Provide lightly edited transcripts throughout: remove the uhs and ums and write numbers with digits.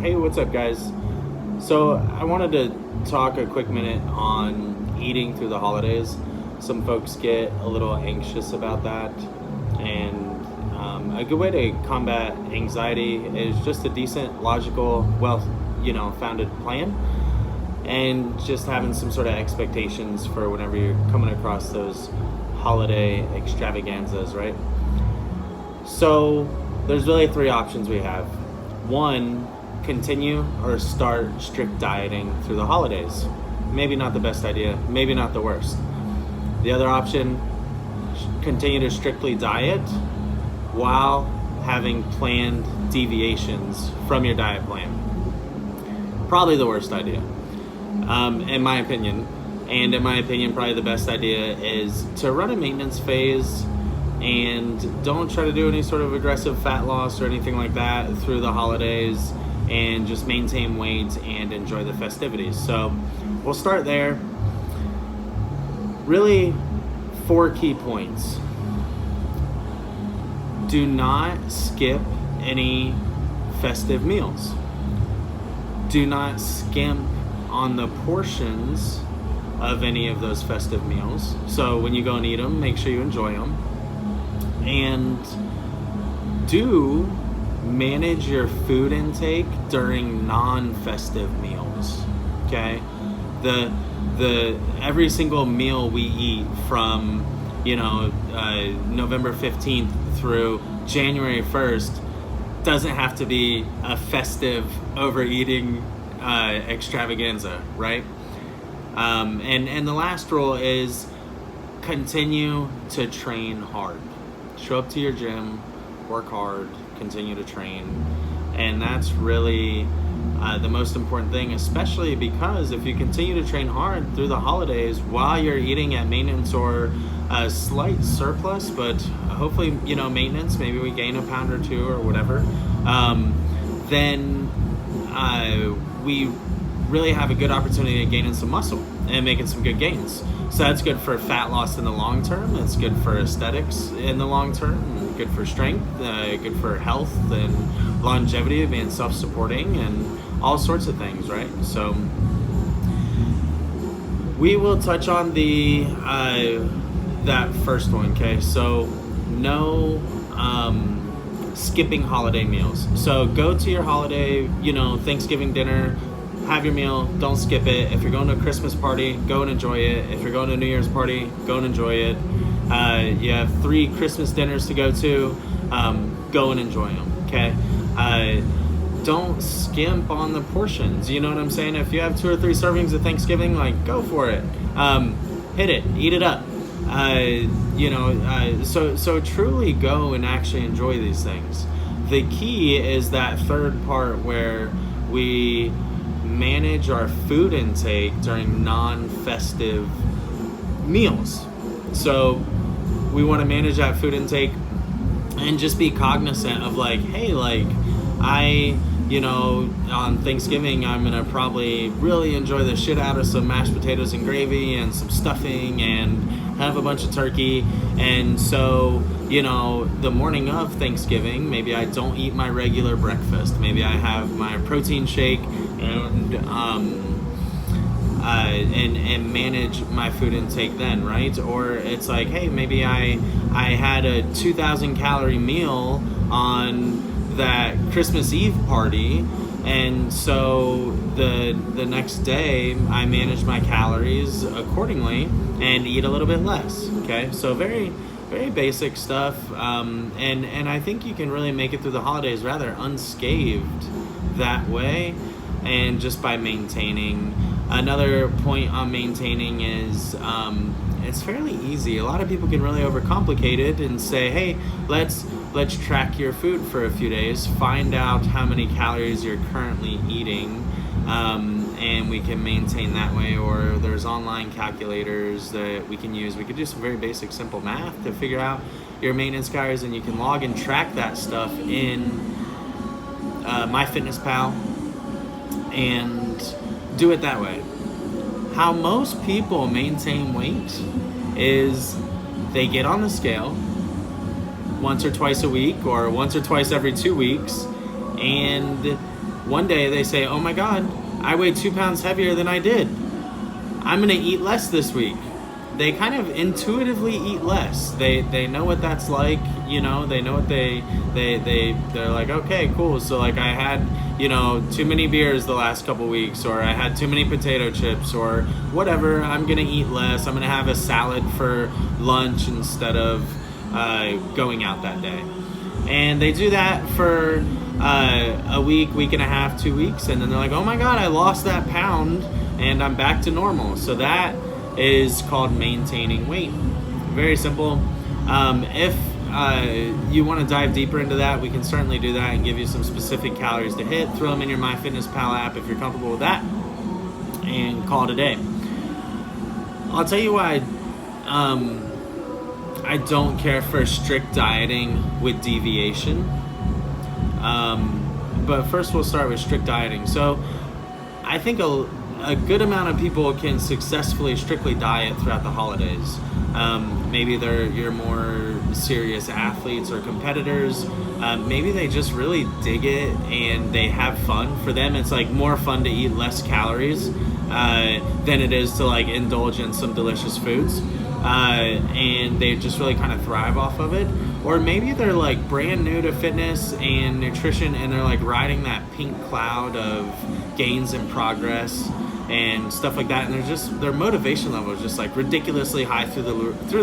Hey, what's up, guys? So, I wanted to talk a quick minute on eating through the holidays. Some folks get a little anxious about that, and a good way to combat anxiety is just a decent, logical, founded plan, and just having some sort of expectations for whenever you're coming across those holiday extravaganzas, right? So, there's really three options we have. One, continue or start strict dieting through the holidays. Maybe not the best idea, maybe not the worst. The other option, continue to strictly diet while having planned deviations from your diet plan. Probably the worst idea, in my opinion. And in my opinion, probably the best idea is to run a maintenance phase and don't try to do any sort of aggressive fat loss or anything like that through the holidays, and just maintain weight and enjoy the festivities. So we'll start there. Really, 4 key points. Do not skip any festive meals. Do not skimp on the portions of any of those festive meals. So when you go and eat them, make sure you enjoy them. And do manage your food intake during non-festive meals. Okay? The every single meal we eat from November 15th through January 1st doesn't have to be a festive overeating extravaganza, right? And the last rule is continue to train hard. Show up to your gym, work hard, continue to train. And that's really the most important thing, especially because if you continue to train hard through the holidays while you're eating at maintenance or a slight surplus, but hopefully, maintenance, maybe we gain a pound or two or whatever, then we really have a good opportunity to gain in some muscle and making some good gains. So that's good for fat loss in the long term. It's good for aesthetics in the long term. Good for strength. Good for health and longevity, being self-supporting and all sorts of things, right? So we will touch on the that first one. Okay, so no skipping holiday meals. So go to your holiday, Thanksgiving dinner. Have your meal, don't skip it. If you're going to a Christmas party, go and enjoy it. If you're going to a New Year's party, go and enjoy it. You have 3 Christmas dinners to go to, go and enjoy them, okay? Don't skimp on the portions, you know what I'm saying? If you have 2 or 3 servings of Thanksgiving, go for it. Hit it, eat it up. So truly go and actually enjoy these things. The key is that third part where we manage our food intake during non-festive meals. So we want to manage that food intake and just be cognizant of on Thanksgiving I'm gonna probably really enjoy the shit out of some mashed potatoes and gravy and some stuffing and have a bunch of turkey. And so the morning of Thanksgiving, maybe I don't eat my regular breakfast. Maybe I have my protein shake and manage my food intake then, right? Or it's hey, maybe I had a 2,000 calorie meal on that Christmas Eve party, and so the next day I manage my calories accordingly and eat a little bit less. Okay, so very very basic stuff, and I think you can really make it through the holidays rather unscathed that way, and just by maintaining. Another point on maintaining is it's fairly easy. A lot of people can really overcomplicate it and say, hey, let's track your food for a few days, find out how many calories you're currently eating, and we can maintain that way. Or there's online calculators that we can use. We could do some very basic simple math to figure out your maintenance calories, and you can log and track that stuff in MyFitnessPal and do it that way. How most people maintain weight is they get on the scale once or twice a week or once or twice every 2 weeks, and one day they say, oh my God, I weighed 2 pounds heavier than I did. I'm going to eat less this week. They kind of intuitively eat less. They know what that's like, you know, they know what they're like, okay, cool. So like I had, you know, too many beers the last couple weeks, or I had too many potato chips or whatever. I'm going to eat less. I'm going to have a salad for lunch instead of going out that day. And they do that for a week, week and a half, 2 weeks. And then they're like, oh my God, I lost that pound and I'm back to normal. So that is called maintaining weight. Very simple. If you want to dive deeper into that, we can certainly do that and give you some specific calories to hit. Throw them in your MyFitnessPal app if you're comfortable with that, and call it a day. I'll tell you why I don't care for strict dieting with deviation. But first we'll start with strict dieting. So I think a good amount of people can successfully strictly diet throughout the holidays. Maybe you're more serious athletes or competitors. Maybe they just really dig it and they have fun. For them, it's like more fun to eat less calories than it is to like indulge in some delicious foods. And they just really kind of thrive off of it. Or maybe they're like brand new to fitness and nutrition and they're like riding that pink cloud of gains and progress and stuff like that, and their motivation level is just like ridiculously high through the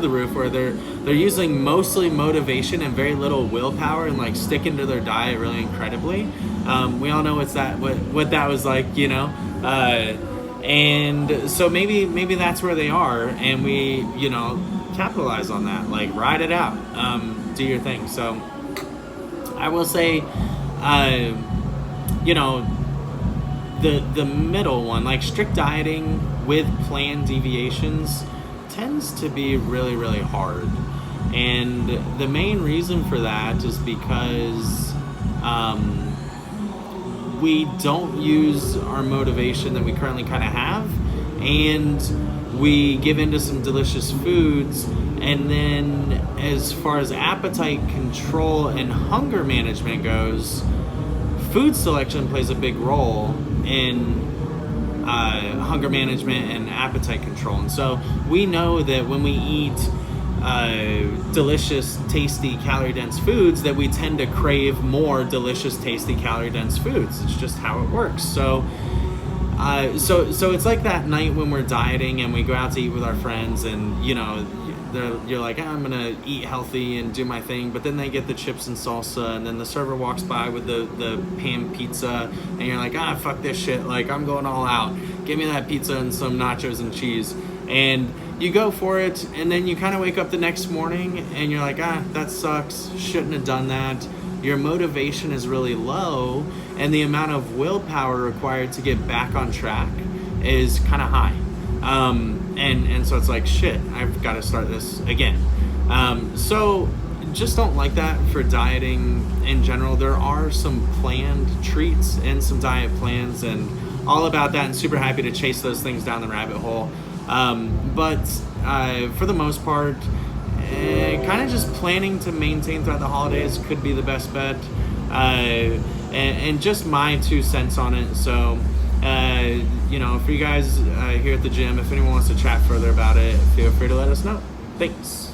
roof, where they're using mostly motivation and very little willpower and like sticking to their diet really incredibly. We all know what that was like, you know. And so maybe that's where they are, and we, you know, capitalize on that, like ride it out, do your thing. So I will say, you know, the middle one, like strict dieting with planned deviations, tends to be really, really hard. And the main reason for that is because we don't use our motivation that we currently kind of have, and we give into some delicious foods. And then as far as appetite control and hunger management goes, food selection plays a big role in hunger management and appetite control. And so we know that when we eat delicious, tasty, calorie-dense foods, that we tend to crave more delicious, tasty, calorie-dense foods. It's just how it works. So it's like that night when we're dieting and we go out to eat with our friends, and you know, you're like, I'm gonna eat healthy and do my thing, but then they get the chips and salsa, and then the server walks by with the pan pizza, and you're like, fuck this shit, like I'm going all out, give me that pizza and some nachos and cheese. And you go for it, and then you kind of wake up the next morning and you're like, that sucks, shouldn't have done that. Your motivation is really low, and the amount of willpower required to get back on track is kind of high. And so it's like, shit, I've got to start this again. So just don't like that for dieting in general. There are some planned treats and some diet plans and all about that, and super happy to chase those things down the rabbit hole. But for the most part, kind of just planning to maintain throughout the holidays could be the best bet. And just my 2 cents on it. So, you know, for you guys here at the gym, if anyone wants to chat further about it, feel free to let us know. Thanks.